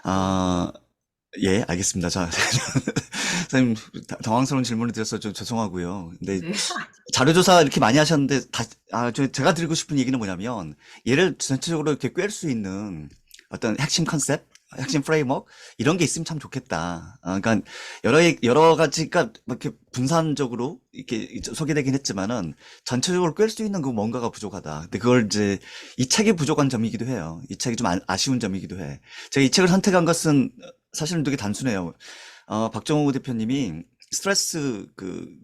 아, 예, 알겠습니다. 자, 선생님, 당황스러운 질문을 드려서 좀 죄송하고요. 근데 네. 자료조사 이렇게 많이 하셨는데, 제가 드리고 싶은 얘기는 뭐냐면, 얘를 전체적으로 이렇게 꿰을 수 있는 어떤 핵심 컨셉, 핵심 프레임워크, 이런 게 있으면 참 좋겠다. 그러니까, 여러 가지가 뭐 이렇게 분산적으로 이렇게 소개되긴 했지만은, 전체적으로 꿰을 수 있는 그 뭔가가 부족하다. 근데 그걸 이제, 이 책이 부족한 점이기도 해요. 이 책이 좀 아쉬운 점이기도 해. 제가 이 책을 선택한 것은 사실은 되게 단순해요. 박정우 대표님이 스트레스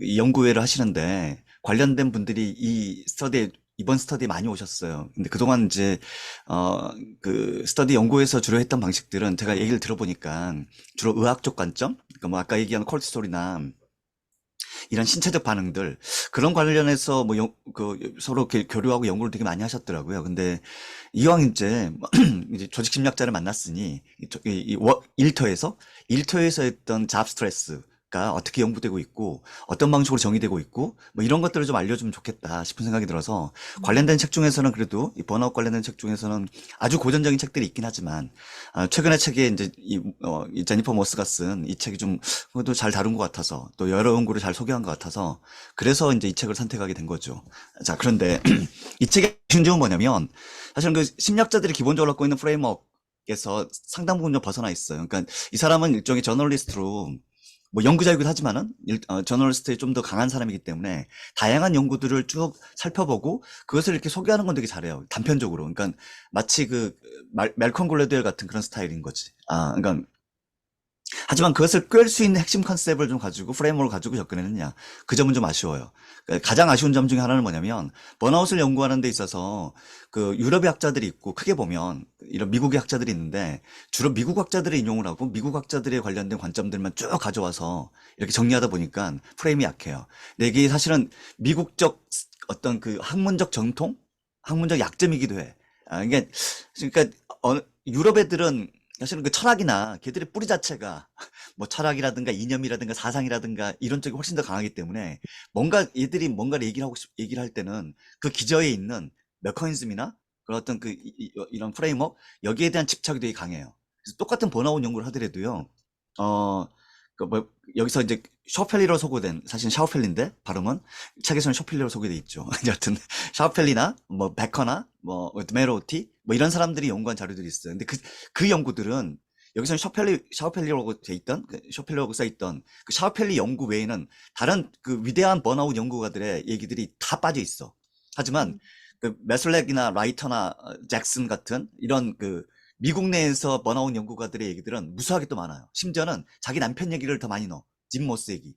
이 연구회를 하시는데 관련된 분들이 이번 스터디에 많이 오셨어요. 근데 그동안 이제, 어, 스터디 연구에서 주로 했던 방식들은 제가 얘기를 들어보니까 주로 의학적 관점? 그러니까 뭐 아까 얘기한 콜티솔이나 이런 신체적 반응들, 그런 관련해서 뭐 서로 이렇게 교류하고 연구를 되게 많이 하셨더라고요. 근데 이왕 이제 이제 조직 심리학자를 만났으니 일터에서 했던 잡 스트레스가 어떻게 연구되고 있고 어떤 방식으로 정의되고 있고 뭐 이런 것들을 좀 알려주면 좋겠다 싶은 생각이 들어서 음, 관련된 책 중에서는 그래도 이 번아웃 관련된 책 중에서는 아주 고전적인 책들이 있긴 하지만 최근에 책에 이제 이 제니퍼 모스가 쓴 이 책이 좀 그것도 잘 다룬 것 같아서 또 여러 연구를 잘 소개한 것 같아서 그래서 이제 이 책을 선택하게 된 거죠. 자, 그런데 이 책의 아쉬운 점은 뭐냐면 사실은 그 심리학자들이 기본적으로 갖고 있는 프레임워크에서 상당 부분 좀 벗어나 있어요. 그러니까 이 사람은 일종의 저널리스트로 뭐 연구자이기도 하지만은 저널리스트에 좀 더 강한 사람이기 때문에 다양한 연구들을 쭉 살펴보고 그것을 이렇게 소개하는 건 되게 잘해요. 단편적으로. 그러니까 마치 멜컨 글래드웰 같은 그런 스타일인 거지. 그러니까 하지만 그것을 꿰을 수 있는 핵심 컨셉을 좀 가지고 프레임워크를 가지고 접근했느냐. 그 점은 좀 아쉬워요. 그러니까 가장 아쉬운 점 중에 하나는 뭐냐면 번아웃을 연구하는 데 있어서 그 유럽의 학자들이 있고 크게 보면 이런 미국의 학자들이 있는데 주로 미국 학자들의 인용을 하고 미국 학자들에 관련된 관점들만 쭉 가져와서 이렇게 정리하다 보니까 프레임이 약해요. 근데 이게 사실은 미국적 어떤 그 학문적 정통, 학문적 약점이기도 해. 그러니까 유럽 애들은 사실은 그 철학이나 걔들의 뿌리 자체가 뭐 철학이라든가 이념이라든가 사상이라든가 이런 쪽이 훨씬 더 강하기 때문에 얘들이 뭔가를 얘기를 할 때는 그 기저에 있는 메커니즘이나 그런 어떤 이런 프레임워크 여기에 대한 집착이 되게 강해요. 그래서 똑같은 번아웃 연구를 하더라도요. 어, 뭐 여기서 이제 샤펠리로 소개된 사실 샤우펠리인데 발음은 책에서는 샤펠리로 소개돼 있죠. 여하튼 샤우펠리나 뭐 베커나 뭐 드메로티 뭐 이런 사람들이 연구한 자료들이 있어요. 근데 그 연구들은 여기서는 샤우펠리라고 돼 있던 샤펠리라고 써 있던 그 샤우펠리 연구 외에는 다른 그 위대한 번아웃 연구가들의 얘기들이 다 빠져 있어. 하지만 음, 그 메슬렉이나 라이터나 잭슨 같은 이런 그 미국 내에서 번아웃 연구가들의 얘기들은 무수하게 또 많아요. 심지어는 자기 남편 얘기를 더 많이 넣어. 짐 모스 얘기.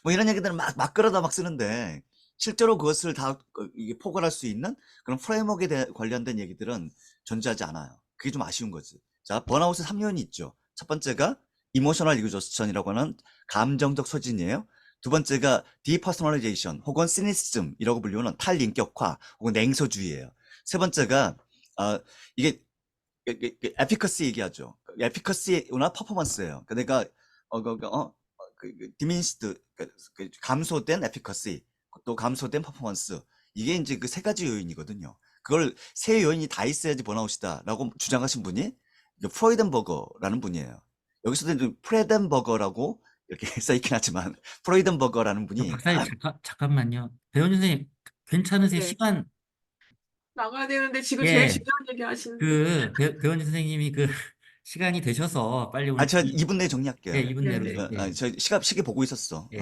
뭐 이런 얘기들을 막 끌어다 막 쓰는데 실제로 그것을 다 이게 포괄할 수 있는 그런 프레임워크에 관련된 얘기들은 존재하지 않아요. 그게 좀 아쉬운 거지. 자, 번아웃의 3요인이 있죠. 첫 번째가 이모셔널 이그조스천이라고 하는 감정적 소진이에요. 두 번째가 디퍼스널리제이션 혹은 시니시즘이라고 불리우는 탈인격화 혹은 냉소주의예요. 세 번째가 이게 에피커시 얘기하죠. 에피커시나 퍼포먼스예요. 그러니까 디미니스드 감소된 에피커시 또 감소된 퍼포먼스 이게 이제 그 세 가지 요인이거든요. 그걸 세 요인이 다 있어야지 번아웃이다라고 주장하신 분이 프로이덴버거라는 분이에요. 여기서도 이제 프레덴버거라고 이렇게 써 있긴 하지만 프로이덴버거라는 분이 박사님, 잠깐만요. 배원 선생님, 괜찮으세요? 네. 시간, 나가야 되는데 지금 제일 예, 중요한 얘기 하시는데. 배원 선생님이 그, 시간이 되셔서 빨리 오늘, 제가 2분 내에 예, 정리할게요. 2분 내로, 네네. 예, 저 시계 보고 있었어. 예.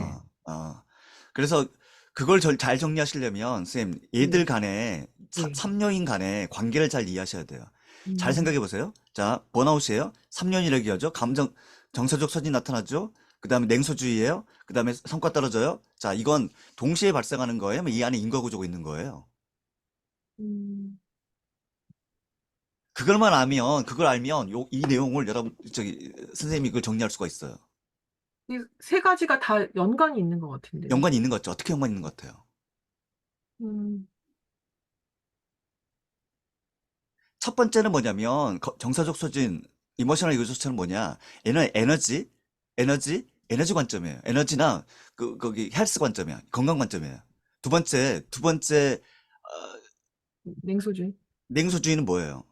그래서 그걸 잘 정리하시려면, 쌤, 네. 얘들 간에, 네. 3요인 간의 관계를 잘 이해하셔야 돼요. 잘 음, 생각해 보세요. 자, 번아웃이에요. 3요인이라고 얘기하죠. 정서적 소진이 나타나죠. 그 다음에 냉소주의예요. 그 다음에 성과 떨어져요. 자, 이건 동시에 발생하는 거예요. 이 안에 인과구조가 있는 거예요. 음. 그걸 알면, 이 내용을 선생님이 그걸 정리할 수가 있어요. 이 세 가지가 다 연관이 있는 것 같은데요. 연관이 있는 것 같죠? 어떻게 연관이 있는 것 같아요? 음, 첫 번째는 뭐냐면 정서적 소진, 이모셔널 유저처는 뭐냐? 에너지, 에너지 관점이에요. 에너지나 거기 헬스 관점이야. 건강 관점이에요. 두 번째 냉소주의. 냉소주의는 뭐예요?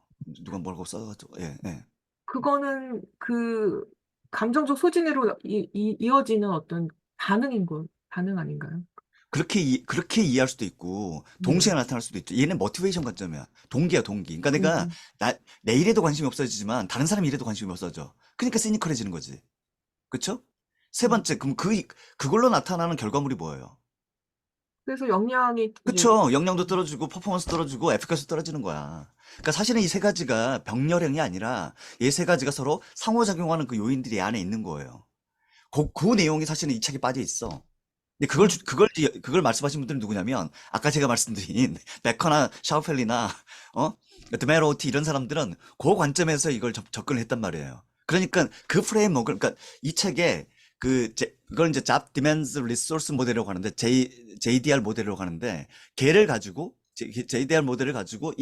누가 뭐라고 써가지고, 예, 예. 그거는 그 감정적 소진으로 이어지는 어떤 반응 아닌가요? 그렇게 이해할 수도 있고, 네. 동시에 나타날 수도 있죠. 얘는 모티베이션 관점이야. 동기야, 동기. 그러니까 내가, 동기. 내 일에도 관심이 없어지지만, 다른 사람 일에도 관심이 없어져. 그러니까 시니컬해지는 거지. 그쵸? 세 음. 번째, 그럼 그걸로 나타나는 결과물이 뭐예요? 그래서 역량이 이제 그쵸? 역량도 떨어지고, 퍼포먼스 떨어지고, 에피카스 떨어지는 거야. 그러니까 사실은 이 세 가지가 병렬형이 아니라, 이 세 가지가 서로 상호작용하는 그 요인들이 안에 있는 거예요. 그 내용이 사실은 이 책에 빠져 있어. 근데 아, 그걸 말씀하신 분들은 누구냐면, 아까 제가 말씀드린, 베커나 샤우펠리나, 어? 드메로티 이런 사람들은 그 관점에서 이걸 접근을 했단 말이에요. 그러니까 그 프레임워크, 그러니까 이 책에 그걸 이제 Job Demands Resource 모델이라고 하는데, JDR 모델이라고 하는데, 걔를 가지고, JDR 모델을 가지고,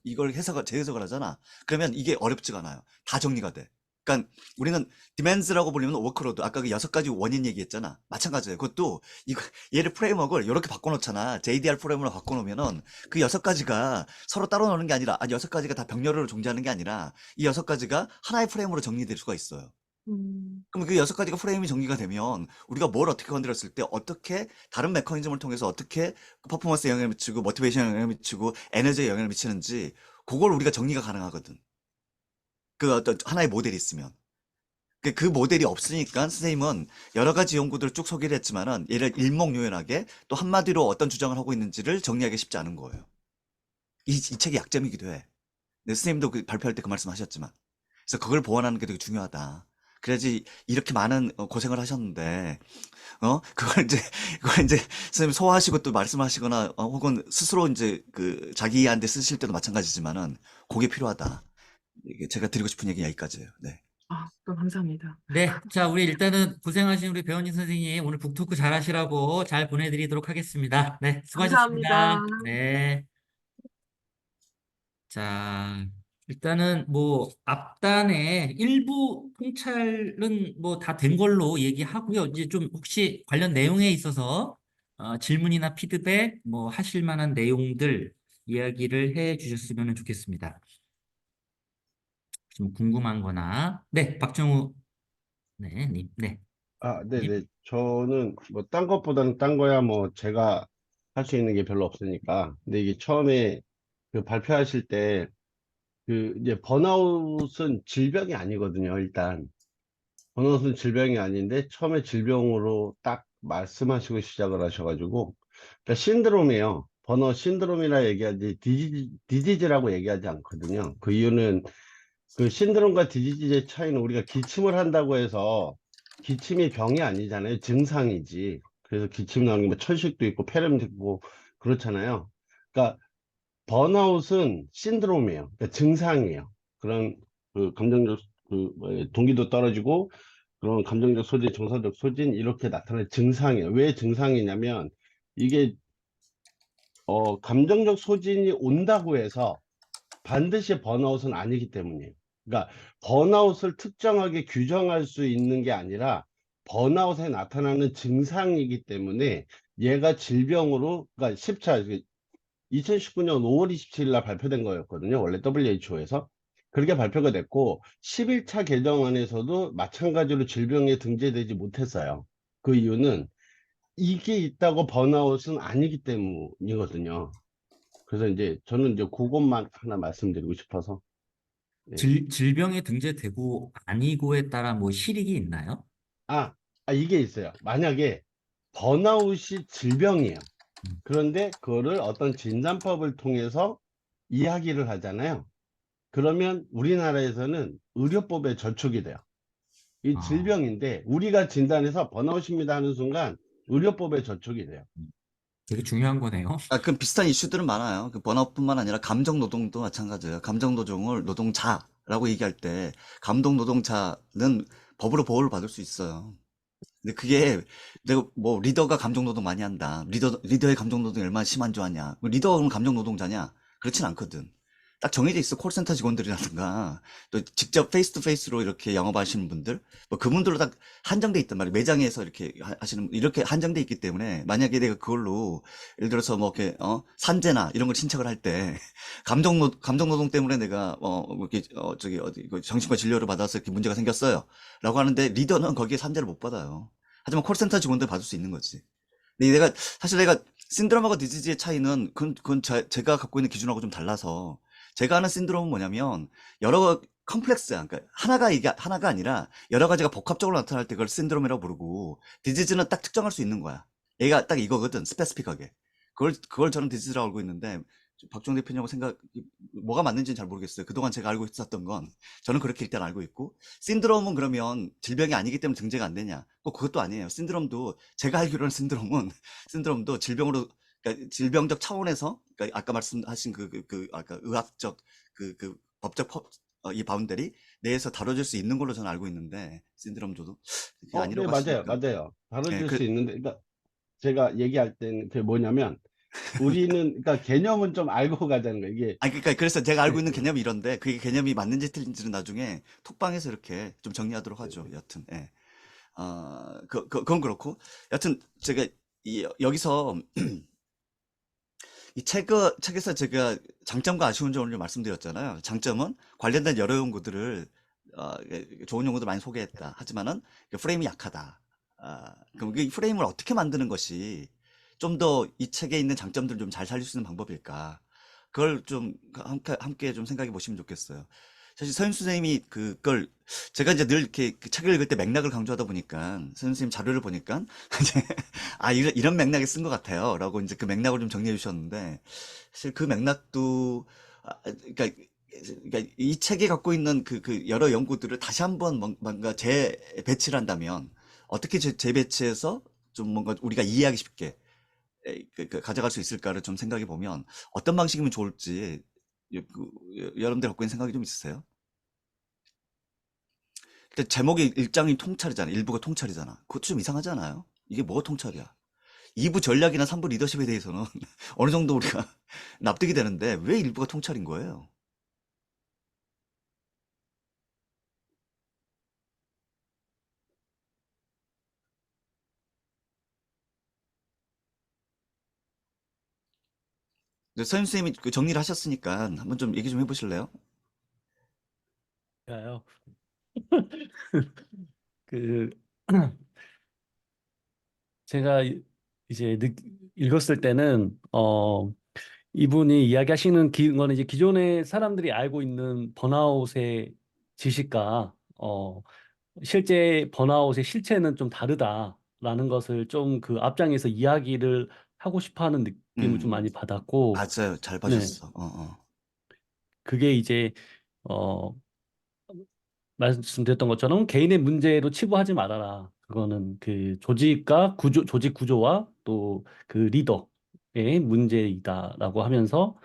이걸 재해석을 하잖아. 그러면 이게 어렵지가 않아요. 다 정리가 돼. 그러니까 우리는 디맨스라고 불리면 워크로드 아까 그 6가지 원인 얘기했잖아. 마찬가지예요. 그것도 얘를 프레임워크를 이렇게 바꿔놓잖아. JDR 프레임워크로 바꿔놓으면은 그 6가지가 서로 따로 노는 게 아니라 6가지가 다 병렬로 존재하는 게 아니라 이 6가지가 하나의 프레임으로 정리될 수가 있어요. 음, 그럼 그 6가지가 프레임이 정리가 되면 우리가 뭘 어떻게 건드렸을 때 어떻게 다른 메커니즘을 통해서 어떻게 퍼포먼스에 영향을 미치고 모티베이션에 영향을 미치고 에너지에 영향을 미치는지 그걸 우리가 정리가 가능하거든. 그 어떤 하나의 모델이 있으면. 그 모델이 없으니까 선생님은 여러 가지 연구들을 쭉 소개를 했지만은 얘를 일목요연하게 또 한마디로 어떤 주장을 하고 있는지를 정리하기 쉽지 않은 거예요. 이 책의 약점이기도 해. 네, 선생님도 발표할 때 그 말씀 하셨지만. 그래서 그걸 보완하는 게 되게 중요하다. 그래야지 이렇게 많은 고생을 하셨는데, 그걸 이제 선생님 소화하시고 또 말씀하시거나, 혹은 스스로 이제 자기한테 쓰실 때도 마찬가지지만은, 그게 필요하다. 이게 제가 드리고 싶은 얘기 여기까지예요. 네. 또 감사합니다. 네, 자, 우리 일단은 고생하신 우리 배원진 선생님 오늘 북토크 잘 하시라고 잘 보내드리도록 하겠습니다. 네, 감사합니다. 수고하셨습니다. 네. 자, 일단은 뭐 앞단에 일부 통찰은 뭐 다 된 걸로 얘기하고요. 이제 좀 혹시 관련 내용에 있어서 질문이나 피드백 뭐 하실 만한 내용들 이야기를 해 주셨으면 좋겠습니다. 좀 궁금한 거나. 네, 박정우 네, 님. 네, 아, 님. 네네. 저는 뭐 딴 것보다는 딴 거야 뭐 제가 할 수 있는 게 별로 없으니까. 근데 이게 처음에 그 발표하실 때 그 이제 번아웃은 질병이 아니거든요, 일단. 번아웃은 질병이 아닌데 처음에 질병으로 딱 말씀하시고 시작을 하셔가지고 그러니까 신드롬이에요. 번아웃 신드롬이라 얘기하지 디지즈라고 얘기하지 않거든요. 그 이유는 그 신드롬과 디지즈의 차이는 우리가 기침을 한다고 해서 기침이 병이 아니잖아요. 증상이지. 그래서 기침 나오는 게뭐 천식도 있고 폐렴도 있고 그렇잖아요. 그러니까 번아웃은 신드롬이에요. 그러니까 증상이에요. 그런 그 감정적 동기도 떨어지고 그런 감정적 소진, 정서적 소진 이렇게 나타나는 증상이에요. 왜 증상이냐면 이게 감정적 소진이 온다고 해서 반드시 번아웃은 아니기 때문이에요. 그러니까 번아웃을 특정하게 규정할 수 있는 게 아니라 번아웃에 나타나는 증상이기 때문에 얘가 질병으로 그러니까 10차 2019년 5월 27일 날 발표된 거였거든요. 원래 WHO에서. 그렇게 발표가 됐고 11차 개정안에서도 마찬가지로 질병에 등재되지 못했어요. 그 이유는 이게 있다고 번아웃은 아니기 때문이거든요. 그래서 이제 저는 이제 그것만 하나 말씀드리고 싶어서 예. 질병에 등재되고 아니고에 따라 뭐 실익이 있나요? 아, 이게 있어요. 만약에 번아웃이 질병이에요. 음. 그런데 그거를 어떤 진단법을 통해서 이야기를 하잖아요. 그러면 우리나라에서는 의료법에 저촉이 돼요. 이 아, 질병인데 우리가 진단해서 번아웃입니다 하는 순간 의료법에 저촉이 돼요. 되게 중요한 거네요. 그 비슷한 이슈들은 많아요. 그 번아웃뿐만 아니라 감정 노동도 마찬가지예요. 감정 노동을 노동자라고 얘기할 때 감동 노동자는 법으로 보호를 받을 수 있어요. 근데 그게 내가 뭐 리더가 감정 노동 많이 한다. 리더의 감정 노동이 얼마나 심한 줄 아냐. 리더가 그럼 감정 노동자냐? 그렇진 않거든. 딱 정해져 있어. 콜센터 직원들이라든가 또 직접 페이스 투 페이스로 이렇게 영업하시는 분들 뭐 그분들로 딱 한정돼 있단 말이에요. 매장에서 이렇게 하시는 이렇게 한정돼 있기 때문에 만약에 내가 그걸로 예를 들어서 뭐 이렇게 산재나 이런 걸 신청을 할 때 감정노동 때문에 내가 뭐 이렇게 저기 어디 그 정신과 진료를 받아서 이렇게 문제가 생겼어요라고 하는데 리더는 거기에 산재를 못 받아요. 하지만 콜센터 직원들 받을 수 있는 거지. 근데 사실 내가 신드롬하고 디지즈의 차이는 그건 제가 갖고 있는 기준하고 좀 달라서 제가 아는 신드롬은 뭐냐면 여러 컴플렉스야. 그러니까 하나가 아니라 여러 가지가 복합적으로 나타날 때 그걸 신드롬이라고 부르고 디지즈는 딱 특정할 수 있는 거야. 얘가 딱 이거거든. 스페시픽하게. 그걸 저는 디지즈라고 알고 있는데 박종 대표님하고 뭐가 맞는지는 잘 모르겠어요. 그동안 제가 알고 있었던 건 저는 그렇게 일단 알고 있고 신드롬은 그러면 질병이 아니기 때문에 등재가 안 되냐? 꼭 그것도 아니에요. 신드롬도 제가 알기로는 신드롬도 질병으로 그러니까 질병적 차원에서 그러니까 아까 말씀하신 아까 의학적 법적 이 바운더리 내에서 다뤄질 수 있는 걸로 저는 알고 있는데 신드롬도 그게 네, 아니라고 맞아요. 하시니까 맞아요. 예, 다뤄질 수 있는데, 그러니까 제가 얘기할 때는 그게 뭐냐면, 그러니까 개념은 좀 알고 가자는 거예요. 이게, 그러니까 그래서 제가 알고 그, 있는 개념이 이런데 그게 개념이 맞는지 틀린지는 나중에 톡방에서 이렇게 좀 정리하도록 하죠. 여튼 예. 그건 그렇고 여튼 제가 여기서 이 책에서 제가 장점과 아쉬운 점을 좀 말씀드렸잖아요. 장점은 관련된 여러 연구들을 좋은 연구도 많이 소개했다. 하지만은 프레임이 약하다. 그럼 이 프레임을 어떻게 만드는 것이 좀 더 이 책에 있는 장점들을 좀 잘 살릴 수 있는 방법일까? 그걸 좀 함께 좀 생각해 보시면 좋겠어요. 사실 서윤 선생님이 그걸 제가 이제 늘 이렇게 그 책을 읽을 때 맥락을 강조하다 보니까 서윤 선생님 자료를 보니까 이제 이런 맥락에 쓴 것 같아요라고 이제 그 맥락을 좀 정리해 주셨는데 사실 그 맥락도 그러니까 이 책이 갖고 있는 그 여러 연구들을 다시 한번 뭔가 재배치를 한다면 어떻게 재배치해서 좀 뭔가 우리가 이해하기 쉽게 가져갈 수 있을까를 좀 생각해 보면 어떤 방식이면 좋을지 여러분들 갖고 있는 생각이 좀 있으세요? 근데 제목이 일장이 통찰이잖아. 일부가 통찰이잖아. 그것도 좀 이상하지 않아요? 이게 뭐가 통찰이야? 2부 전략이나 3부 리더십에 대해서는 어느 정도 우리가 납득이 되는데 왜 일부가 통찰인 거예요? 서윤 선생님이 그 정리를 하셨으니까 한번 좀 얘기 좀 해보실래요? 가요. 그 제가 이제 읽었을 때는 이분이 이야기하시는 거는 이제 기존의 사람들이 알고 있는 번아웃의 지식과 실제 번아웃의 실체는 좀 다르다라는 것을 좀 그 앞장에서 이야기를 하고 싶어하는 느낌을 좀 음, 많이 받았고, 맞아요. 잘 네, 봐줬어. 그게 이제 어, 말씀드렸던 것처럼 개인의 문제로 치부하지 말아라. 그거는 그 조직과 조직 구조와 또 그 리더의 문제이다라고 하면서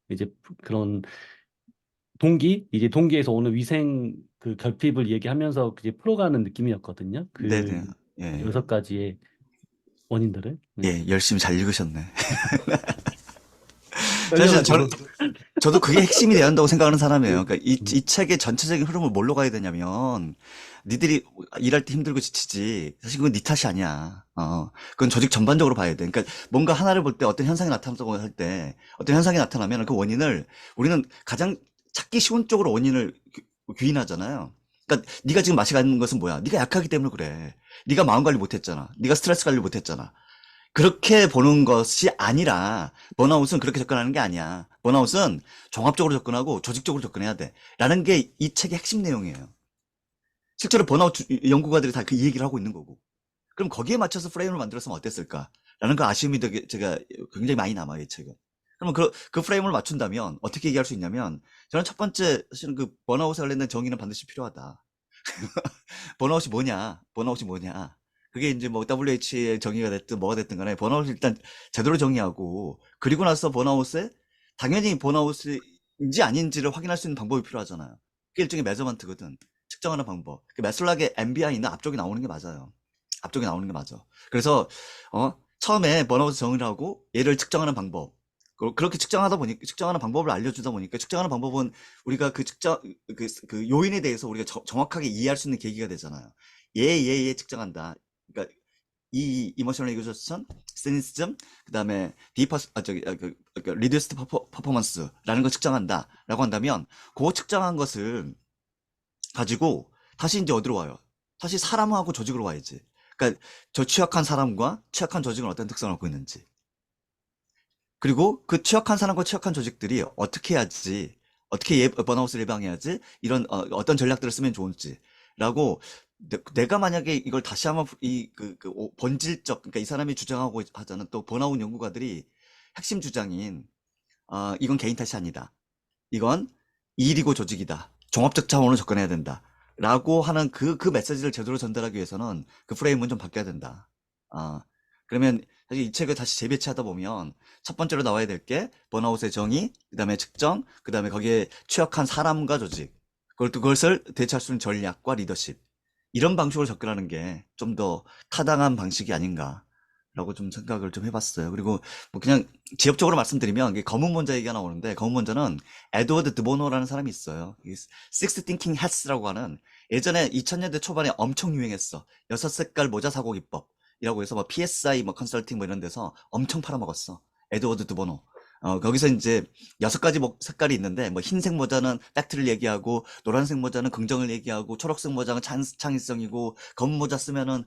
이제 그런 이제 동기에서 오는 위생 그 결핍을 얘기하면서 이제 풀어가는 느낌이었거든요. 그 네네. 예. 6가지의 원인들을. 네. 예, 열심히 잘 읽으셨네. 사실 떨려가지고. 저도 그게 핵심이 돼야 한다고 생각하는 사람이에요. 그러니까 이 책의 전체적인 흐름을 뭘로 가야 되냐면, 니들이 일할 때 힘들고 지치지. 사실 그건 네 탓이 아니야. 그건 조직 전반적으로 봐야 돼. 그러니까 뭔가 하나를 볼 때 어떤 현상이 나타난다고 할 때, 어떤 현상이 나타나면 그 원인을 우리는 가장 찾기 쉬운 쪽으로 원인을 귀인하잖아요. 그러니까 네가 지금 맛이 가는 것은 뭐야? 네가 약하기 때문에 그래. 네가 마음 관리 못했잖아. 네가 스트레스 관리 못했잖아. 그렇게 보는 것이 아니라 번아웃은 그렇게 접근하는 게 아니야. 번아웃은 종합적으로 접근하고 조직적으로 접근해야 돼. 라는 게 이 책의 핵심 내용이에요. 실제로 번아웃 연구가들이 다 그 얘기를 하고 있는 거고. 그럼 거기에 맞춰서 프레임을 만들었으면 어땠을까? 라는 그 아쉬움이 제가 굉장히 많이 남아요, 이 책은. 그러면 그 프레임을 맞춘다면 어떻게 얘기할 수 있냐면 저는 첫 번째 사실은 그 번아웃에 관련된 정의는 반드시 필요하다. 번아웃이 뭐냐? 그게 이제 뭐 WH의 정의가 됐든 뭐가 됐든 간에 번아웃을 일단 제대로 정의하고 그리고 나서 번아웃에 당연히 번아웃인지 아닌지를 확인할 수 있는 방법이 필요하잖아요. 그게 일종의 메저먼트거든. 측정하는 방법. 그 메슬락의 MBI는 앞쪽에 나오는 게 맞아요. 앞쪽에 나오는 게 맞아. 그래서 처음에 번아웃 정의를 하고 얘를 측정하는 방법. 그렇게 측정하는 방법을 알려주다 보니까 측정하는 방법은 우리가 그 요인에 대해서 우리가 정확하게 이해할 수 있는 계기가 되잖아요. 얘 측정한다. 그러니까 이 이모셔널 에그저션, 시니시즘, 그다음에 리듀스드 퍼포먼스라는 걸 측정한다라고 한다면 그 측정한 것을 가지고 다시 이제 어디로 와요? 다시 사람하고 조직으로 와야지. 그러니까 저 취약한 사람과 취약한 조직은 어떤 특성을 갖고 있는지. 그리고 그 취약한 사람과 취약한 조직들이 어떻게 해야지, 어떻게 번아웃을 예방해야지, 이런 어떤 전략들을 쓰면 좋은지라고 내가 만약에 이걸 다시 한번 본질적, 그러니까 이 사람이 주장하고 하자는 또 번아웃 연구가들이 핵심 주장인 이건 개인 탓이 아니다. 이건 일이고 조직이다. 종합적 차원으로 접근해야 된다. 라고 하는 그 메시지를 제대로 전달하기 위해서는 그 프레임은 좀 바뀌어야 된다. 그러면 사실 이 책을 다시 재배치하다 보면 첫 번째로 나와야 될 게 번아웃의 정의, 그 다음에 측정, 그 다음에 거기에 취약한 사람과 조직, 그것을 대체할 수 있는 전략과 리더십. 이런 방식으로 접근하는 게 좀 더 타당한 방식이 아닌가라고 좀 생각을 좀 해봤어요. 그리고 뭐 그냥 지역적으로 말씀드리면 이게 검은 문자 얘기가 나오는데 검은 문자는 에드워드 드보노라는 사람이 있어요. Six Thinking Hats라고 하는 예전에 2000년대 초반에 엄청 유행했어. 6색깔 모자 사고 기법이라고 해서 뭐 PSI 뭐 컨설팅 뭐 이런 데서 엄청 팔아먹었어. 에드워드 드보노. 거기서 이제 6가지 색깔이 있는데, 뭐, 흰색 모자는 팩트를 얘기하고, 노란색 모자는 긍정을 얘기하고, 초록색 모자는 창의성이고, 검은 모자 쓰면은,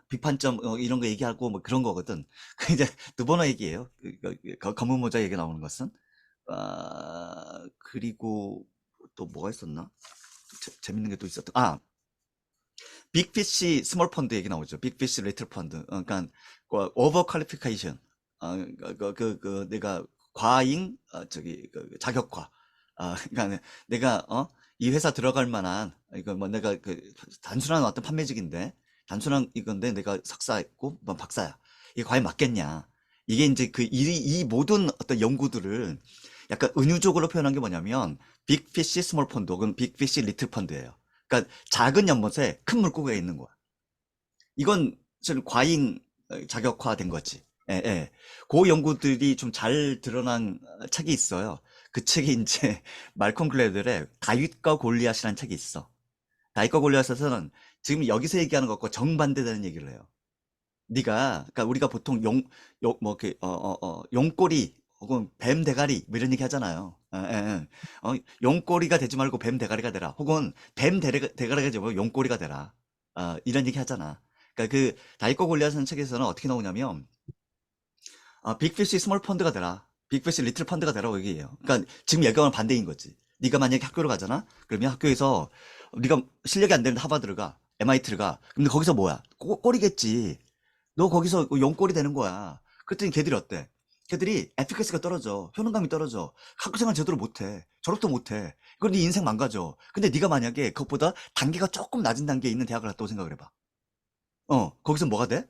비판점, 이런 거 얘기하고, 뭐 그런 거거든. 그 이제, 드보노 얘기예요. 검은 모자 얘기 나오는 것은. 그리고, 또 뭐가 있었나? 재밌는 게 또 있었던, 빅피쉬 스몰 펀드 얘기 나오죠. 빅피쉬 리틀 펀드. 그러니까, 오버 퀄리피케이션. 내가 과잉 자격화. 그러니까 내가 이 회사 들어갈 만한 이거 뭐 내가 단순한 어떤 판매직인데 단순한 이건데 내가 석사했고 뭐 박사야. 이게 과연 맞겠냐? 이게 이제 이 모든 어떤 연구들을 약간 은유적으로 표현한 게 뭐냐면 빅피쉬 스몰 펀드 혹은 빅피쉬 리틀 펀드예요. 그러니까 작은 연못에 큰 물고기가 있는 거야. 이건 좀 과잉 자격화된 거지. 예, 예. 그 연구들이 좀 잘 드러난 책이 있어요. 그 책이 이제 말콤 글래들의 다윗과 골리앗이라는 책이 있어. 다윗과 골리앗에서는 지금 여기서 얘기하는 것과 정반대되는 얘기를 해요. 그러니까 우리가 보통 용꼬리 혹은 뱀 대가리 뭐 이런 얘기 하잖아요. 예, 예, 예. 용꼬리가 되지 말고 뱀 대가리가 되라. 혹은 뱀 대가리가 되지 말고 용꼬리가 되라. 이런 얘기 하잖아. 그러니까 그 다윗과 골리앗이라는 책에서는 어떻게 나오냐면 빅피쉬 스몰 펀드가 되라. 빅피쉬 리틀 펀드가 되라고 얘기해요. 그러니까 지금 얘기하는 반대인 거지. 네가 만약에 학교를 가잖아? 그러면 학교에서 네가 실력이 안 되는데 하버드를 가, MIT를 가. 근데 거기서 뭐야? 꼴이겠지. 너 거기서 용꼴이 되는 거야. 그랬더니 걔들이 어때? 걔들이 에피커시가 떨어져. 효능감이 떨어져. 학교생활 제대로 못해. 졸업도 못해. 그럼 네 인생 망가져. 근데 네가 만약에 그것보다 단계가 조금 낮은 단계에 있는 대학을 갔다고 생각을 해봐. 거기서 뭐가 돼?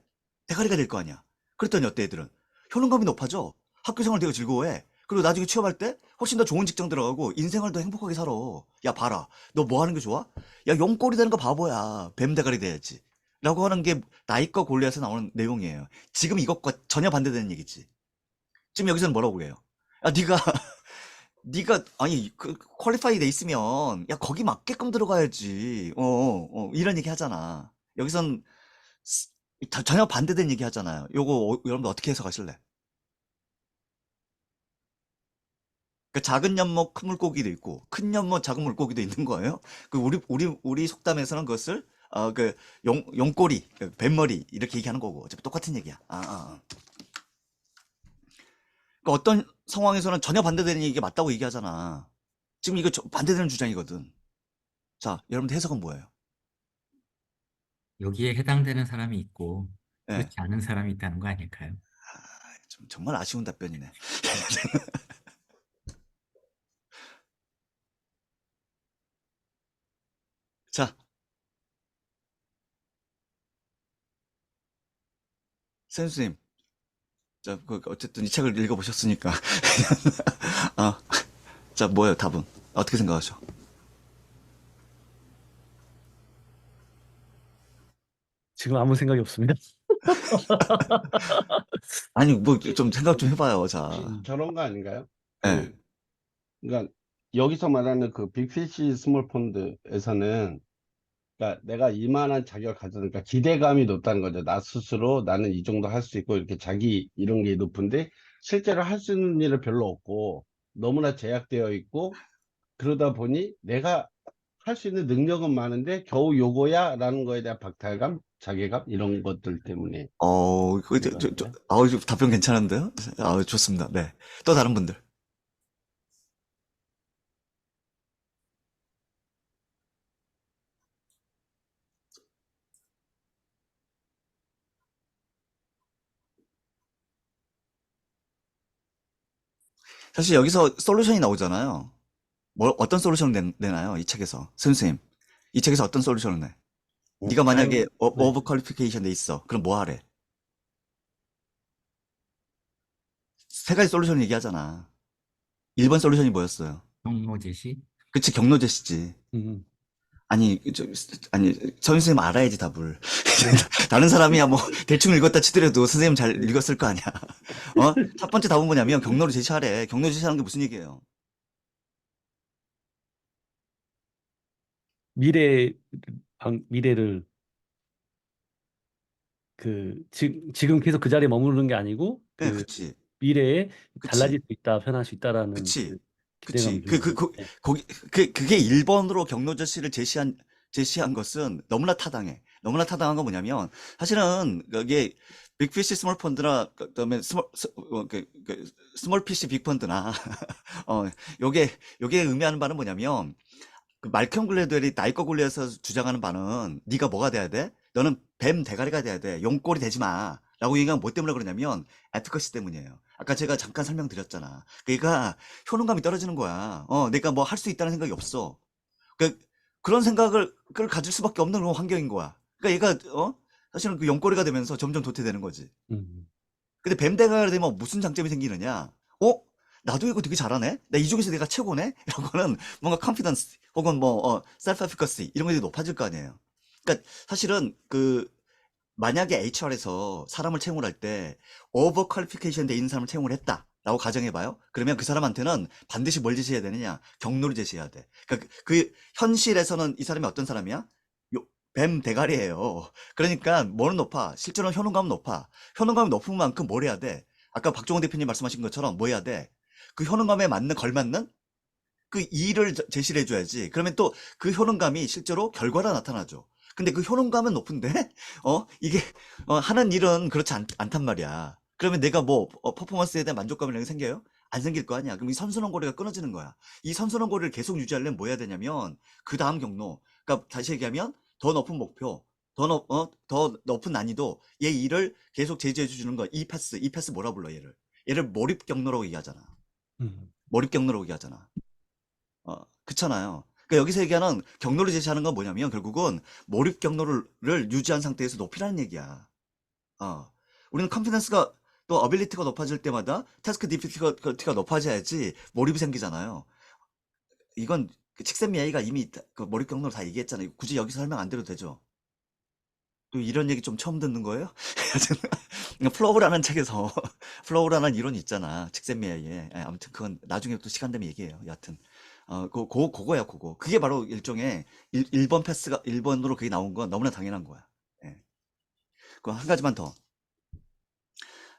대가리가 될 거 아니야. 그랬더니 어때, 애들은? 효능감이 높아져. 학교 생활 되게 즐거워해. 그리고 나중에 취업할 때 훨씬 더 좋은 직장 들어가고 인생을 더 행복하게 살아. 야, 봐라. 너 뭐 하는 게 좋아? 야, 용꼴이 되는 거 바보야. 뱀 대가리 돼야지. 라고 하는 게 나이과 골리앗에 나오는 내용이에요. 지금 이것과 전혀 반대되는 얘기지. 지금 여기서는 뭐라고 해요? 야, 네가 아니 퀄리파이 돼 있으면 야 거기 맞게끔 들어가야지. 이런 얘기 하잖아. 여기선 전혀 반대된 얘기 하잖아요. 요거 여러분들 어떻게 해석하실래? 그 작은 연못 큰 물고기도 있고 큰 연못 작은 물고기도 있는 거예요. 그 우리 속담에서는 그것을 그 용꼬리, 그 뱃머리 이렇게 얘기하는 거고 어차피 똑같은 얘기야. 그러니까 어떤 상황에서는 전혀 반대되는 얘기가 맞다고 얘기하잖아. 지금 이거 반대되는 주장이거든. 자, 여러분들 해석은 뭐예요? 여기에 해당되는 사람이 있고 예. 그렇지 않은 사람이 있다는 거 아닐까요? 정말 아쉬운 답변이네. 자, 선생님. 자, 어쨌든 이 책을 읽어보셨으니까. 아, 자, 뭐예요, 답은? 어떻게 생각하셔? 지금 아무 생각이 없습니다. 아니, 뭐, 좀 생각 좀 해봐요, 자. 저런 거 아닌가요? 예. 그러니까 여기서 말하는 그 빅피시 스몰 펀드에서는 그러니까 내가 이만한 자격을 가졌으니까 기대감이 높다는 거죠. 나 스스로 나는 이 정도 할 수 있고 이렇게 자기 이런 게 높은데 실제로 할 수 있는 일은 별로 없고 너무나 제약되어 있고 그러다 보니 내가 할 수 있는 능력은 많은데 겨우 요거야 라는 거에 대한 박탈감, 자괴감 이런 것들 때문에 아우, 답변 괜찮은데요? 아, 좋습니다. 네. 또 다른 분들. 사실 여기서 솔루션이 나오잖아요. 어떤 솔루션을 내나요? 이 책에서. 선생님. 이 책에서 어떤 솔루션을 내? 네가 만약에 네. 오버 퀄리피케이션 돼 있어. 그럼 뭐 하래? 세 가지 솔루션 얘기하잖아. 1번 솔루션이 뭐였어요? 경로 제시. 그치, 경로 제시지. 음. 아니, 아니, 선생님 알아야지 답을. 다른 사람이야 뭐 대충 읽었다 치더라도 선생님 잘 읽었을 거 아니야. 어? 첫 번째 답은 뭐냐면 경로를 제시하래. 경로 제시하는 게 무슨 얘기예요? 미래를 지금 계속 그 자리에 머무르는 게 아니고 네, 그치. 미래에 그치. 달라질 수 있다, 변할 수 있다라는 그치. 기대감을 그치. 주는 거. 네. 그게 1번으로 경로 제시를 제시한 것은 너무나 타당해. 너무나 타당한 건 뭐냐면, 사실은, 이게, 빅피시 스몰 펀드나, 그다음에 스몰 피시 빅 펀드나, 요게 의미하는 바는 뭐냐면, 그 말콤 글래드웰이 나이거 굴리에서 주장하는 바는 네가 뭐가 돼야 돼? 너는 뱀 대가리가 돼야 돼. 용꼴이 되지 마. 라고 얘기하면 뭐 때문에 그러냐면 에피커시 때문이에요. 아까 제가 잠깐 설명드렸잖아. 그러니까 효능감이 떨어지는 거야. 내가 뭐 할 수 있다는 생각이 없어. 그런 생각을 가질 수밖에 없는 그런 환경인 거야. 그러니까 얘가 사실은 그 용꼬리가 되면서 점점 도태되는 거지. 음. 근데 뱀 대가리가 되면 무슨 장점이 생기느냐? 나도 이거 되게 잘하네? 나 이 중에서 내가 최고네? 이런 거는 뭔가 컨피던스 혹은 뭐 셀프 에피커시 이런 것들이 높아질 거 아니에요. 그러니까 사실은 만약에 HR에서 사람을 채용을 할 때 오버 퀄리피케이션 돼 있는 사람을 채용을 했다라고 가정해 봐요. 그러면 그 사람한테는 반드시 뭘 제시해야 되느냐? 경로를 제시해야 돼. 그러니까 그 현실에서는 이 사람이 어떤 사람이야? 뱀 대가리예요. 그러니까 뭐는 높아? 실제로는 효능감은 높아. 효능감이 높은 만큼 뭘 해야 돼? 아까 박종원 대표님 말씀하신 것처럼 뭐 해야 돼? 그 효능감에 걸맞는 그 일을 제시를 해줘야지. 그러면 또 그 효능감이 실제로 결과로 나타나죠. 근데 그 효능감은 높은데, 이게, 하는 일은 그렇지 않단 말이야. 그러면 내가 뭐, 퍼포먼스에 대한 만족감이 이런 게 생겨요? 안 생길 거 아니야. 그럼 이 선순환고리가 끊어지는 거야. 이 선순환고리를 계속 유지하려면 뭐 해야 되냐면, 그 다음 경로. 그러니까 다시 얘기하면, 더 높은 목표, 더 높은 난이도, 얘 일을 계속 제시해 주는 거야. 이 패스 뭐라 불러, 얘를. 얘를 몰입 경로라고 얘기하잖아. 음. 몰입 경로라고 얘기하잖아. 그렇잖아요. 그러니까 여기서 얘기하는 경로를 제시하는 건 뭐냐면 결국은 몰입 경로를 유지한 상태에서 높이라는 얘기야. 우리는 컨피던스가 또 어빌리티가 높아질 때마다 태스크 디피컬티가 높아져야지 몰입이 생기잖아요. 이건 칙센미아이가 이미 그 몰입 경로를 다 얘기했잖아요. 굳이 여기서 설명 안 드려도 되죠. 또 이런 얘기 좀 처음 듣는 거예요? 플로우라는 책에서 플로우라는 이론이 있잖아. 칙센미아이에. 아무튼 그건 나중에 또 시간 되면 얘기해요. 여하튼 그거야, 그거. 그게 바로 일종의 1번 패스가 1번으로 그게 나온 건 너무나 당연한 거야. 예. 그 한 가지만 더.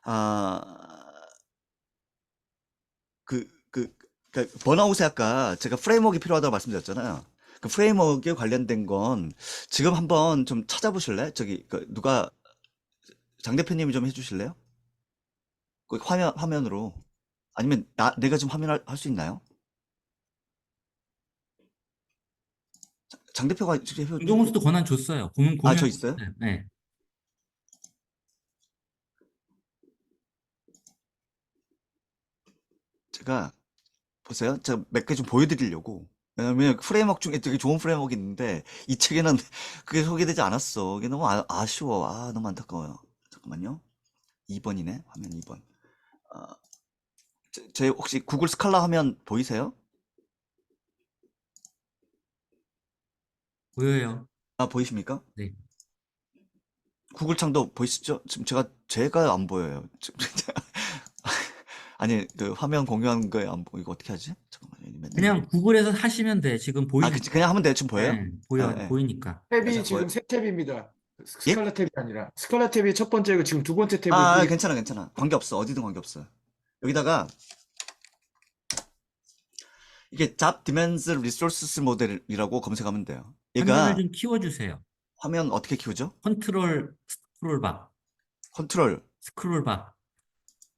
아, 번아웃에 아까 제가 프레임워크가 필요하다고 말씀드렸잖아요. 그 프레임워크에 관련된 건 지금 한번 좀 찾아보실래? 누가 장 대표님이 좀 해주실래요? 그 화면으로. 아니면 내가 좀 화면할 수 있나요? 장 대표가 직접 해줘. 김종훈 씨도 권한 줬어요. 저 있어요? 네. 제가 보세요. 제가 몇 개 좀 보여드리려고. 왜냐면 프레임워크 중에 되게 좋은 프레임워크 있는데 이 책에는 그게 소개되지 않았어. 이게 너무 아쉬워. 너무 안타까워요. 잠깐만요. 2번이네. 화면 2번. 아, 제 혹시 구글 스칼라 화면 보이세요? 보여요. 보이십니까? 네. 구글 창도 보이시죠? 지금 제가 안 보여요. 아니, 그 화면 공유한 거에 안 이거 어떻게 하지? 잠깐만요. 그냥 구글에서 하시면 돼. 지금 보이니까. 그냥 하면 돼. 지금 보여요? 네, 예. 보이니까. 탭이 자, 지금 뭐, 세 탭입니다. 예? 스칼라 탭이 아니라 스칼라 탭이 첫 번째고 지금 두 번째 탭을 크게 괜찮아. 관계없어. 어디든 관계없어. 여기다가 이게 잡 디맨즈 리소스 모델이라고 검색하면 돼요. 화면을 얘가 좀 키워주세요. 화면 어떻게 키우죠? 컨트롤 스크롤바, 컨트롤, 스크롤바,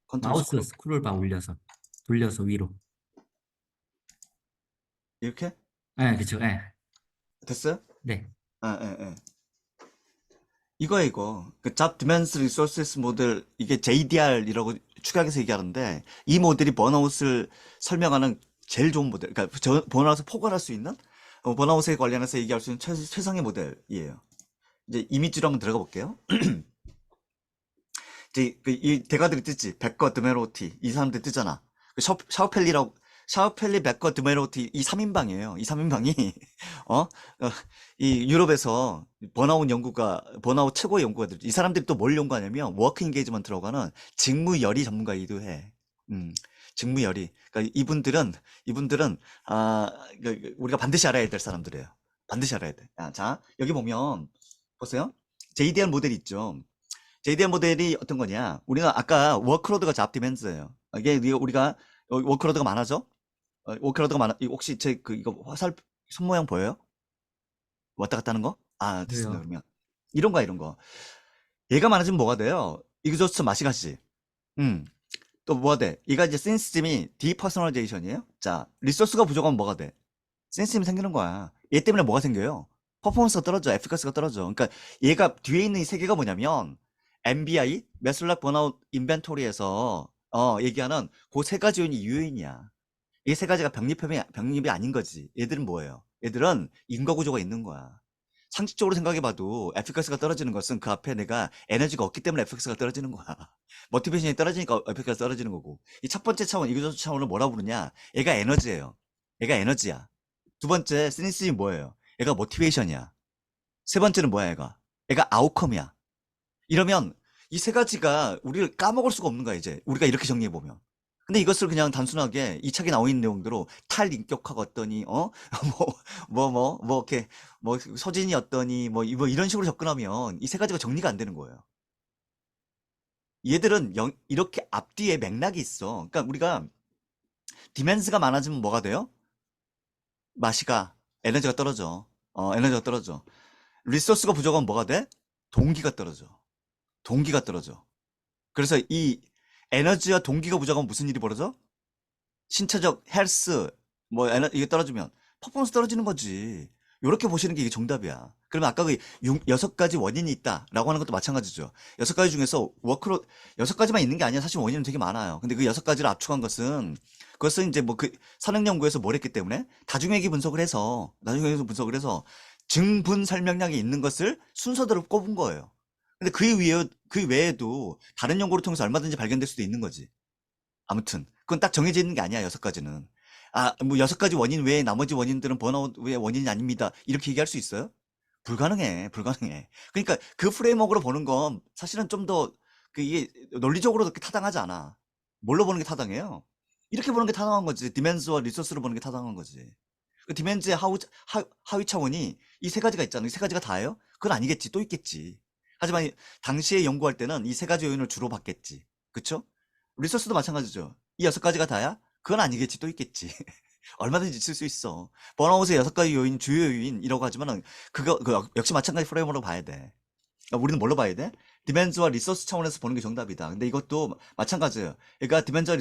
컨트롤 마우스 스크롤. 스크롤바 올려서 돌려서 위로. 이렇게? 네, 그쵸. 네. 됐어요? 네. 예. 이거. 그 잡 디맨스 리소스 모델, 이게 JDR이라고 축약해서 얘기하는데, 이 모델이 번아웃을 설명하는 제일 좋은 모델, 그러니까 번아웃을 포괄할 수 있는, 번아웃에 관련해서 얘기할 수 있는 최상의 모델이에요. 이제 이미지로 한번 들어가 볼게요. 이제 이 대가들이 뜨지. 백거, 드메로티. 이 사람들 뜨잖아. 샤오펠리, 백거, 드메로티. 이 3인방이에요. 이 3인방이, 이 유럽에서 번아웃 최고의 연구가들. 이 사람들이 또 뭘 연구하냐면, 워크 인게이지먼트라고 하는 직무열이 전문가이기도 해. 직무열이. 그러니까 이분들은, 우리가 반드시 알아야 될 사람들이에요. 반드시 알아야 돼. 자, 여기 보면, 보세요. JDR 모델 있죠. JDR 모델이 어떤 거냐? 우리가 아까 워크로드가 잡 디맨즈예요. 이게 우리가 워크로드가 많아져? 워크로드가 많아. 혹시 이거 화살 손 모양 보여요? 왔다 갔다 하는 거? 됐습니다. 그래요. 그러면 이런 거. 얘가 많아지면 뭐가 돼요? 이그조스 마시가시. 또 뭐가 돼? 얘가 이제 센스팀이 디퍼스널라이제이션이에요. 자, 리소스가 부족하면 뭐가 돼? 센스팀이 생기는 거야. 얘 때문에 뭐가 생겨요? 퍼포먼스가 떨어져, 에피커스가 떨어져. 그러니까 얘가 뒤에 있는 이 세 개가 뭐냐면 MBI, 메슬락 번아웃 인벤토리에서 얘기하는 그 세 가지 요인이 유효인이야. 이 세 가지가 병립이 아닌 거지. 얘들은 뭐예요? 얘들은 인과구조가 있는 거야. 상식적으로 생각해봐도 에피커스가 떨어지는 것은 그 앞에 내가 에너지가 없기 때문에 에피커스가 떨어지는 거야. 모티베이션이 떨어지니까 에피커스가 떨어지는 거고. 이 첫 번째 차원, 이그조스 차원을 뭐라고 부르냐? 얘가 에너지예요. 얘가 에너지야. 두 번째, 시니시즘이 뭐예요? 얘가 모티베이션이야. 세 번째는 뭐야, 얘가? 얘가 아웃컴이야. 이러면 이 세 가지가 우리를 까먹을 수가 없는 거야, 이제. 우리가 이렇게 정리해보면. 근데 이것을 그냥 단순하게 이 책에 나와 있는 내용대로 탈인격화가 어떠니, 이렇게, 서진이 어떠니, 이런 식으로 접근하면 이 세 가지가 정리가 안 되는 거예요. 얘들은 이렇게 앞뒤에 맥락이 있어. 그러니까 우리가 디맨스가 많아지면 뭐가 돼요? 에너지가 떨어져. 에너지가 떨어져. 리소스가 부족하면 뭐가 돼? 동기가 떨어져. 그래서 이 에너지와 동기가 부족하면 무슨 일이 벌어져? 신체적 헬스, 이게 떨어지면 퍼포먼스 떨어지는 거지. 요렇게 보시는 게 이게 정답이야. 그러면 아까 그 6가지 원인이 있다라고 하는 것도 마찬가지죠. 6가지 중에서 워크로 6가지만 있는 게 아니야. 사실 원인은 되게 많아요. 근데 그 6가지를 압축한 것은 그것은 이제 산업 연구에서 뭘 했기 때문에 다중회귀 분석을 해서 증분 설명량이 있는 것을 순서대로 꼽은 거예요. 근데 그 외에도 다른 연구를 통해서 얼마든지 발견될 수도 있는 거지. 아무튼 그건 딱 정해져 있는 게 아니야. 6가지는. 6가지 원인 외에 나머지 원인들은 번아웃의 원인이 아닙니다. 이렇게 얘기할 수 있어요? 불가능해. 그러니까 그 프레임워크로 보는 건 사실은 좀 더 이게 논리적으로 그렇게 타당하지 않아. 뭘로 보는 게 타당해요? 이렇게 보는 게 타당한 거지. 디맨스와 리소스로 보는 게 타당한 거지. 그 디맨스의 하위 차원이 이 세 가지가 있잖아. 이 세 가지가 다예요? 그건 아니겠지. 또 있겠지. 하지만 당시에 연구할 때는 이 세 가지 요인을 주로 봤겠지. 그쵸? 리소스도 마찬가지죠. 이 6가지가 다야? 그건 아니겠지. 또 있겠지. 얼마든지 있을 수 있어. 번아웃의 6가지 요인, 주요 요인이라고 하지만은 그거 역시 마찬가지 프레임으로 봐야 돼. 그러니까 우리는 뭘로 봐야 돼? 디맨즈와 리소스 차원에서 보는 게 정답이다. 근데 이것도 마찬가지예요. 그러니까 디맨즈와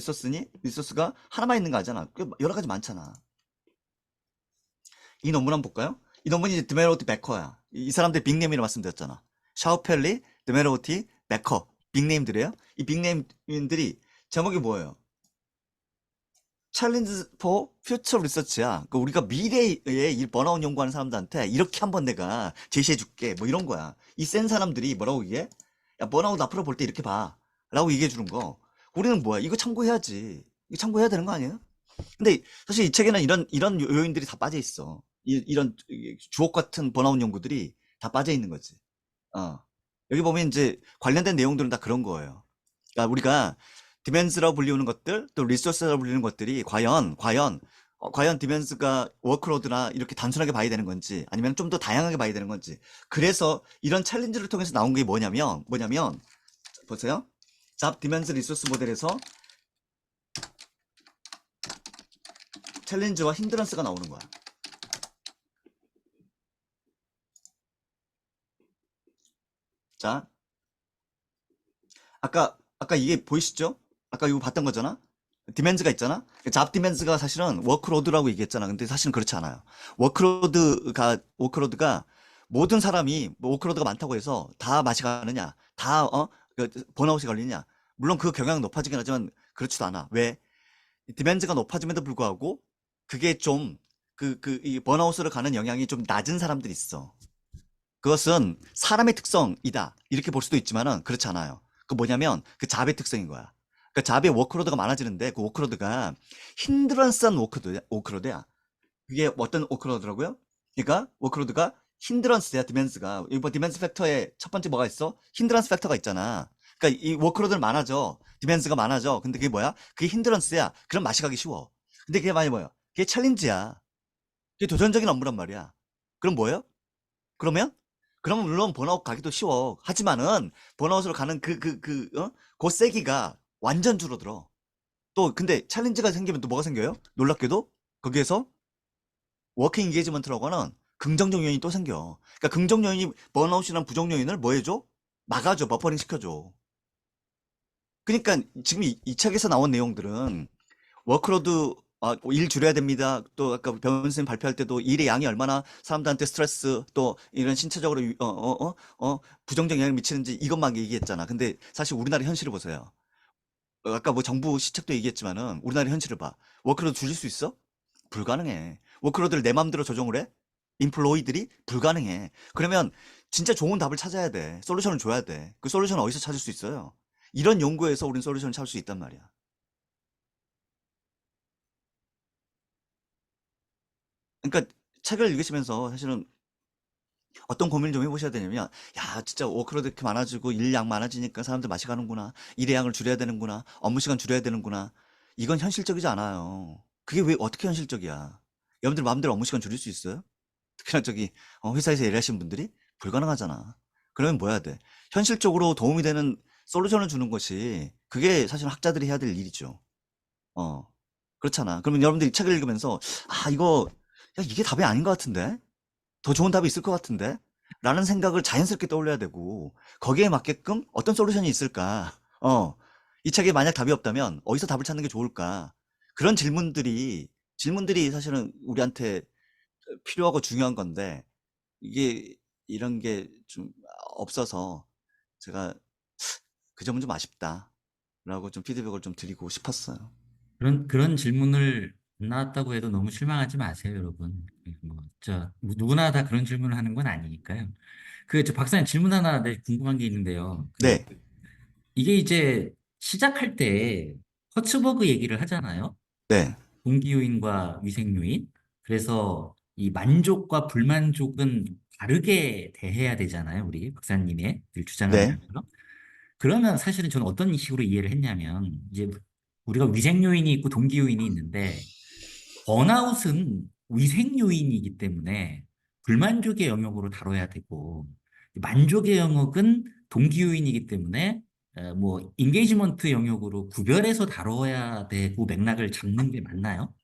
리소스가 하나만 있는 거 아니잖아. 여러 가지 많잖아. 이 논문 한번 볼까요? 이 논문이 이제 드메로티 베커야. 이 사람들 빅네임이라고 말씀드렸잖아. 샤오펠리, 드메로티, 베커. 빅네임들이에요. 이 빅네임들이 제목이 뭐예요? 챌린지 포 퓨처 리서치야. 그러니까 우리가 미래에 이 번아웃 연구하는 사람들한테 이렇게 한번 내가 제시해 줄게. 이런 거야. 이 센 사람들이 뭐라고 얘기해? 야, 번아웃 앞으로 볼 때 이렇게 봐. 라고 얘기해 주는 거. 우리는 뭐야? 이거 참고해야지. 이거 참고해야 되는 거 아니에요? 근데 사실 이 책에는 이런 요인들이 다 빠져 있어. 이런 주옥 같은 번아웃 연구들이 다 빠져 있는 거지. 여기 보면 이제 관련된 내용들은 다 그런 거예요. 그러니까 우리가 디맨스라고 불리우는 것들, 또 리소스라고 불리는 것들이 과연 디맨스가 워크로드나 이렇게 단순하게 봐야 되는 건지, 아니면 좀 더 다양하게 봐야 되는 건지. 그래서 이런 챌린지를 통해서 나온 게 뭐냐면, 보세요. 잡 디맨스 리소스 모델에서 챌린지와 힌드런스가 나오는 거야. 자, 아까 이게 보이시죠? 아까 이거 봤던 거잖아? 디맨즈가 있잖아? 잡 디맨즈가 사실은 워크로드라고 얘기했잖아. 근데 사실은 그렇지 않아요. 워크로드가 모든 사람이 뭐 워크로드가 많다고 해서 다 맛이 가느냐, 다, 번아웃이 걸리냐. 물론 그 경향은 높아지긴 하지만 그렇지도 않아. 왜? 디맨즈가 높아짐에도 불구하고 그게 좀, 이 번아웃으로 가는 영향이 좀 낮은 사람들이 있어. 그것은 사람의 특성이다. 이렇게 볼 수도 있지만은 그렇지 않아요. 그 뭐냐면 그 잡의 특성인 거야. 그러니까 잡의 워크로드가 많아지는데 그 워크로드가 힌드런스한 워크로드야. 그게 어떤 워크로드라고요? 그러니까 워크로드가 힌드런스야, 디맨스가. 이거 디맨스 팩터에 첫 번째 뭐가 있어? 힌드런스 팩터가 있잖아. 그러니까 이 워크로드는 많아져. 디맨스가 많아져. 근데 그게 뭐야? 그게 힌드런스야. 그럼 맛이 가기 쉬워. 근데 그게 뭐야? 그게 챌린지야. 그게 도전적인 업무란 말이야. 그럼 뭐예요? 그러면 물론 번아웃 가기도 쉬워. 하지만은 번아웃으로 가는 그 세기가 완전 줄어들어. 또 근데 챌린지가 생기면 또 뭐가 생겨요? 놀랍게도 거기에서 워킹 인게이지먼트라고 하는 긍정적 요인이 또 생겨. 그러니까 긍정 요인이 번아웃이란 부정 요인을 뭐 해줘? 막아줘, 버퍼링 시켜줘. 그러니까 지금 이 책에서 나온 내용들은 워크로드 일 줄여야 됩니다. 또 아까 변 선생님 발표할 때도 일의 양이 얼마나 사람들한테 스트레스 또 이런 신체적으로 부정적 영향을 미치는지 이것만 얘기했잖아. 근데 사실 우리나라 현실을 보세요. 아까 뭐 정부 시책도 얘기했지만은 우리나라 현실을 봐. 워크로드 줄일 수 있어? 불가능해. 워크로드를 내 맘대로 조정을 해? 인플로이들이 불가능해. 그러면 진짜 좋은 답을 찾아야 돼. 솔루션을 줘야 돼. 그 솔루션을 어디서 찾을 수 있어요? 이런 연구에서 우린 솔루션을 찾을 수 있단 말이야. 그러니까 책을 읽으시면서 사실은 어떤 고민을 좀 해보셔야 되냐면, 야, 진짜 워크로드 이렇게 많아지고 일량 많아지니까 사람들 맛이 가는구나. 일의 양을 줄여야 되는구나. 업무 시간 줄여야 되는구나. 이건 현실적이지 않아요. 그게 왜 어떻게 현실적이야? 여러분들 마음대로 업무 시간 줄일 수 있어요? 특히나 저기 회사에서 일하시는 분들이 불가능하잖아. 그러면 뭐 해야 돼? 현실적으로 도움이 되는 솔루션을 주는 것이 그게 사실 학자들이 해야 될 일이죠. 어, 그렇잖아. 그러면 여러분들이 이 책을 읽으면서 이게 답이 아닌 것 같은데? 더 좋은 답이 있을 것 같은데? 라는 생각을 자연스럽게 떠올려야 되고, 거기에 맞게끔 어떤 솔루션이 있을까? 이 책에 만약 답이 없다면 어디서 답을 찾는 게 좋을까? 그런 질문들이 사실은 우리한테 필요하고 중요한 건데, 이게 이런 게 좀 없어서 제가 그 점은 좀 아쉽다. 라고 좀 피드백을 좀 드리고 싶었어요. 그런 질문을 안 나왔다고 해도 너무 실망하지 마세요, 여러분. 누구나 다 그런 질문을 하는 건 아니니까요. 저 박사님 질문 하나 궁금한 게 있는데요. 네, 이게 이제 시작할 때 허츠버그 얘기를 하잖아요. 네, 동기 요인과 위생 요인. 그래서 이 만족과 불만족은 다르게 대해야 되잖아요, 우리 박사님의 늘 주장하는 네. 것처럼. 그러면 사실은 저는 어떤 식으로 이해를 했냐면, 이제 우리가 위생 요인이 있고 동기 요인이 있는데, 번아웃은 위생 요인이기 때문에 불만족의 영역으로 다뤄야 되고, 만족의 영역은 동기 요인이기 때문에 뭐 인게이지먼트 영역으로 구별해서 다뤄야 되고 맥락을 잡는 게 맞나요?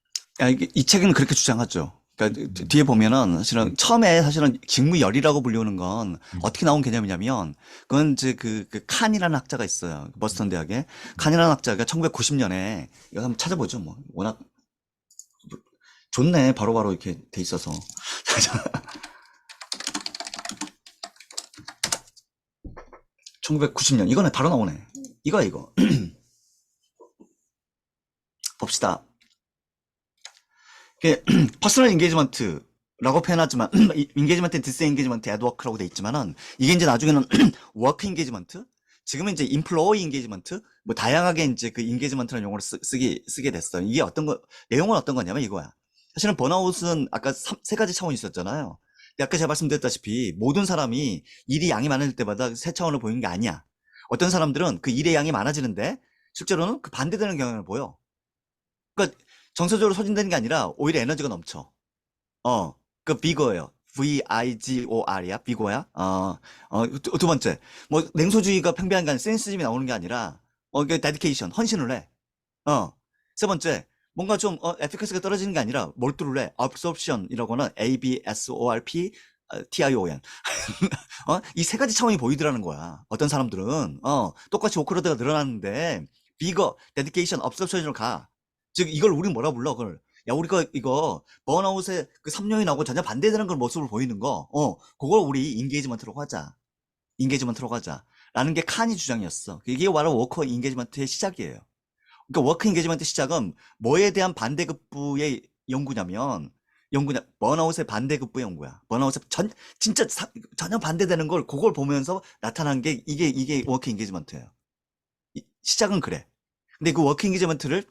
이 책은 그렇게 주장하죠. 그러니까 뒤에 보면은 사실은 처음에 사실은 직무열이라고 불리우는 건 어떻게 나온 개념이냐면, 그건 이제 그 칸이라는 학자가 있어요. 버스턴 대학에. 칸이라는 학자가 1990년에 이거 한번 찾아보죠. 뭐 워낙 좋네. 바로바로 이렇게 돼 있어서. 1990년. 이거네. 바로 나오네. 이거. 봅시다. 퍼스널 인게이지먼트라고 표현하지만 인게이지먼트, 디스엔게이지먼트, 애드워크라고 돼 있지만은 이게 이제 나중에는 워크 인게이지먼트, 지금은 이제 인플로이 인게이지먼트, 뭐 다양하게 이제 그 인게이지먼트라는 용어를 쓰게 됐어요. 이게 내용은 어떤 거냐면 이거야. 사실은 번아웃은 아까 세 가지 차원이 있었잖아요. 아까 제가 말씀드렸다시피 모든 사람이 일이 양이 많아질 때마다 새 차원을 보이는 게 아니야. 어떤 사람들은 그 일의 양이 많아지는데 실제로는 그 반대되는 경향을 보여. 그러니까 정서적으로 소진되는 게 아니라 오히려 에너지가 넘쳐. 그 비거예요. VIGOR이야? 비거야? 두 번째. 뭐, 냉소주의가 팽배한 게 아니라 센시즘이 나오는 게 아니라, 이게 데디케이션, 헌신을 해. 세 번째. 뭔가 좀, 에피커시가 떨어지는 게 아니라 몰두를 해. absorption이라고는 ABSORP, TION. 이 세 가지 차원이 보이더라는 거야. 어떤 사람들은, 똑같이 워크로드가 늘어났는데, 비거, 데디케이션, absorption으로 가. 즉, 이걸 우리 뭐라 불러? 그걸. 야, 우리가 이거 번아웃에 그 3년이 나오고 전혀 반대되는 걸 모습을 보이는 거, 그걸 우리 인게이지먼트로 하자. 인게이지먼트로 하자. 라는 게 칸이 주장이었어. 이게 바로 워커 인게이지먼트의 시작이에요. 그러니까 워크 인게이지먼트 시작은 뭐에 대한 반대급부의 연구냐면, 번아웃의 반대급부 연구야. 번아웃의 진짜 전혀 반대되는 걸 그걸 보면서 나타난 게 이게 워크 인게이지먼트예요. 시작은 그래. 근데 그 워크 인게이지먼트를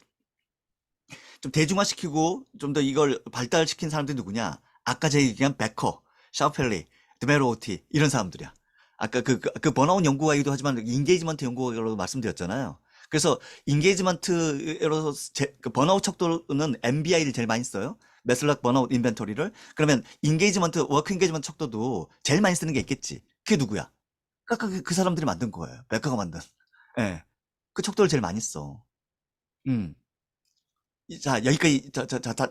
좀 대중화시키고 좀 더 이걸 발달시킨 사람들이 누구냐? 아까 제가 얘기한 베커, 샤펠리, 드메로우티 이런 사람들이야. 아까 그 번아웃 연구가이기도 하지만 인게이지먼트 연구가라고 말씀드렸잖아요. 그래서 인게이지먼트로서 그 번아웃 척도는 MBI를 제일 많이 써요. 메슬락 번아웃 인벤토리를. 그러면 인게이지먼트, 워크 인게이지먼트 척도도 제일 많이 쓰는 게 있겠지. 그게 누구야? 아까 그 사람들이 만든 거예요. 베커가 만든. 예. 그 척도를 제일 많이 써. 음. 자, 여기까지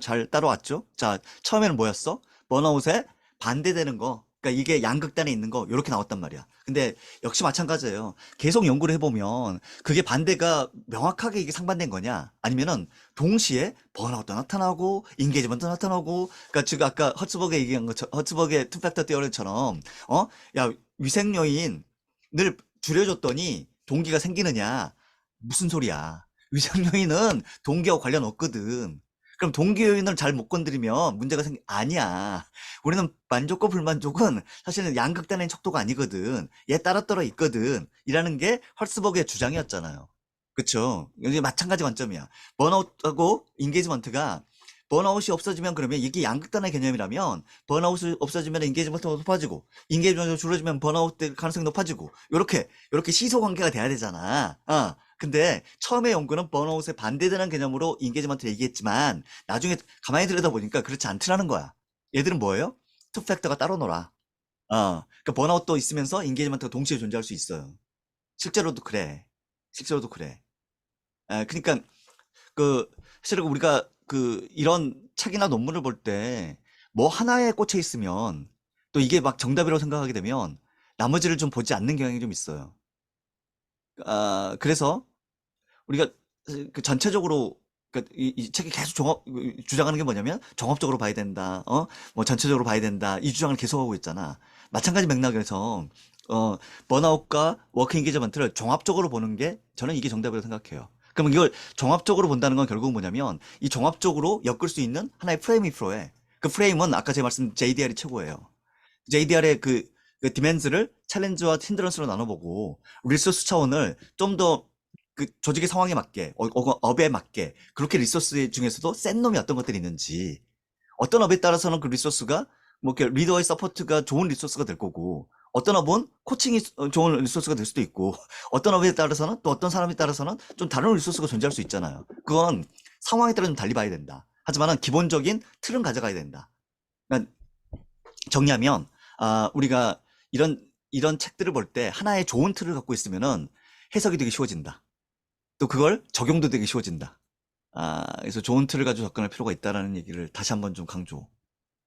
잘 따라왔죠? 자, 처음에는 뭐였어? 번아웃에 반대되는 거. 그러니까 이게 양극단에 있는 거, 요렇게 나왔단 말이야. 근데 역시 마찬가지예요. 계속 연구를 해보면 그게 반대가 명확하게 이게 상반된 거냐? 아니면은 동시에 번아웃도 나타나고, 인게이지먼트도 나타나고, 그러니까 지금 아까 허츠버그 얘기한 것처럼, 허츠버그의 투팩터 티어리처럼, 야, 위생 요인을 줄여줬더니 동기가 생기느냐? 무슨 소리야? 위생 요인은 동기와 관련 없거든. 그럼 동기 요인을 잘 못 건드리면 문제가 아니야. 우리는 만족과 불만족은 사실은 양극단의 척도가 아니거든. 얘 따로따로 있거든. 이라는 게 헐스버그의 주장이었잖아요. 그쵸? 이게 마찬가지 관점이야. 번아웃하고 인게이지먼트가 번아웃이 없어지면 그러면 이게 양극단의 개념이라면 번아웃이 없어지면 인게이지먼트가 높아지고 인게이지먼트가 줄어지면 번아웃 될 가능성이 높아지고 요렇게 시소 관계가 돼야 되잖아. 근데 처음에 연구는 번아웃에 반대되는 개념으로 인게이지먼트 얘기했지만 나중에 가만히 들여다보니까 그렇지 않더라는 거야. 얘들은 뭐예요? 투 팩터가 따로 놀아. 그러니까 번아웃도 있으면서 인게이지먼트가 동시에 존재할 수 있어요. 실제로도 그래. 실제로도 그래. 그러니까 사실 우리가 이런 책이나 논문을 볼 때 뭐 하나에 꽂혀 있으면 또 이게 막 정답이라고 생각하게 되면 나머지를 좀 보지 않는 경향이 좀 있어요. 그래서 우리가 그 전체적으로 이 책이 계속 주장하는 게 뭐냐면 종합적으로 봐야 된다. 뭐 전체적으로 봐야 된다. 이 주장을 계속하고 있잖아. 마찬가지 맥락에서 번아웃과 워크 인게이지먼트를 종합적으로 보는 게 저는 이게 정답이라고 생각해요. 그럼 이걸 종합적으로 본다는 건 결국은 뭐냐면 이 종합적으로 엮을 수 있는 하나의 프레임이 필요해. 그 프레임은 아까 제가 말씀 JDR이 최고예요. JDR의 그 디맨즈를 챌린지와 힌드런스로 나눠보고 리소스 차원을 좀 더 그 조직의 상황에 맞게 업에 맞게 그렇게 리소스 중에서도 센 놈이 어떤 것들이 있는지 어떤 업에 따라서는 그 리소스가 뭐 이렇게 리더의 서포트가 좋은 리소스가 될 거고 어떤 업은 코칭이 좋은 리소스가 될 수도 있고 어떤 업에 따라서는 또 어떤 사람에 따라서는 좀 다른 리소스가 존재할 수 있잖아요. 그건 상황에 따라 좀 달리 봐야 된다. 하지만은 기본적인 틀은 가져가야 된다. 그러니까 정리하면 우리가 이런 책들을 볼 때 하나의 좋은 틀을 갖고 있으면은 해석이 되게 쉬워진다. 또 그걸 적용도 되게 쉬워진다. 그래서 좋은 틀을 가지고 접근할 필요가 있다라는 얘기를 다시 한번 좀